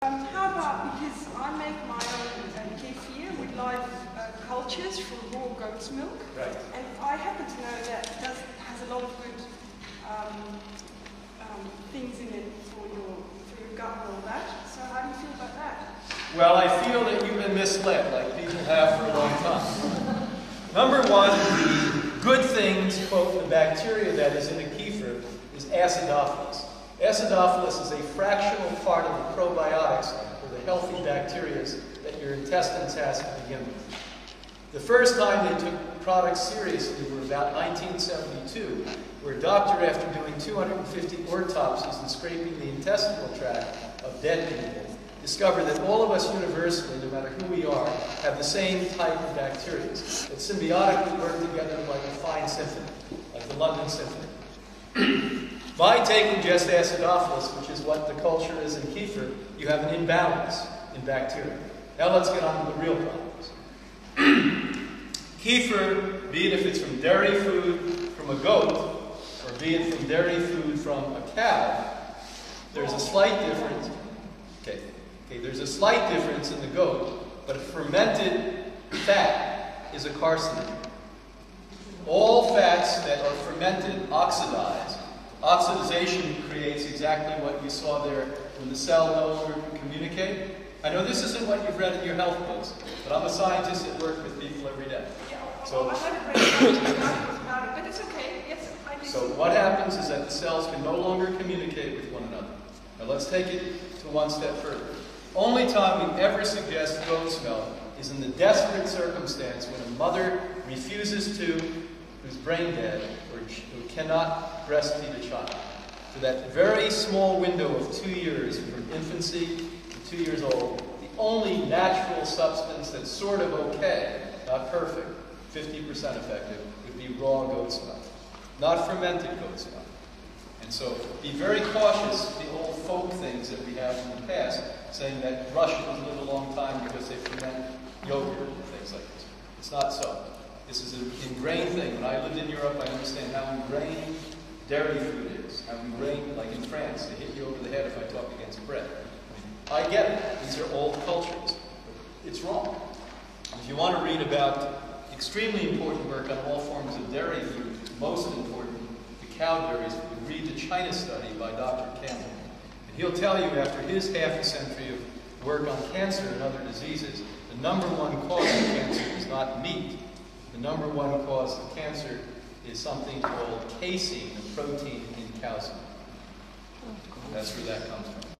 How about, because I make my own kefir with live cultures from raw goat's milk, right. And I happen to know that it has a lot of good things in it for your gut and all that. So how do you feel about that? Well, I feel that you've been misled, like people have for a long time. Number one, the good things, quote, the bacteria that is in a kefir is acidophilus. Acidophilus is a fractional part of the probiotics, or the healthy bacteria that your intestines has to begin with. The first time they took products seriously were about 1972, where a doctor, after doing 250 autopsies and scraping the intestinal tract of dead people, discovered that all of us universally, no matter who we are, have the same type of bacteria that symbiotically work together like a fine symphony, like the London Symphony. By taking just acidophilus, which is what the culture is in kefir, you have an imbalance in bacteria. Now let's get on to the real problems. Kefir, be it if it's from dairy food from a goat, or be it from dairy food from a cow, there's a slight difference. Okay, there's a slight difference in the goat, but fermented fat is a carcinogen. All fats that are fermented oxidize. Oxidization creates exactly what you saw there when the cell no longer can communicate. I know this isn't what you've read in your health books, but I'm a scientist that works with people every day. So, but it's okay. Yes, I do. So what happens is that the cells can no longer communicate with one another. Now let's take it to one step further. Only time we ever suggest goat's milk is in the desperate circumstance when a mother refuses to, who's brain dead, or who cannot breastfeed a child. For that very small window of 2 years, from infancy to 2 years old, the only natural substance that's sort of okay, not perfect, 50% effective, would be raw goat's milk, not fermented goat's milk. And so be very cautious of the old folk things that we have from the past, saying that Russians live a long time because they ferment yogurt and things like this. It's not so. This is an ingrained thing. When I lived in Europe, I understand how ingrained dairy food is, how ingrained, like in France, they hit you over the head if I talk against bread. I get it. These are old cultures. It's wrong. If you want to read about extremely important work on all forms of dairy food, most important, the cow dairies food, read the China study by Dr. Clement. And he'll tell you, after his half a century of work on cancer and other diseases, the number one cause of cancer is not meat. The number one cause of cancer is something called casein, a protein in cow's milk. That's where that comes from.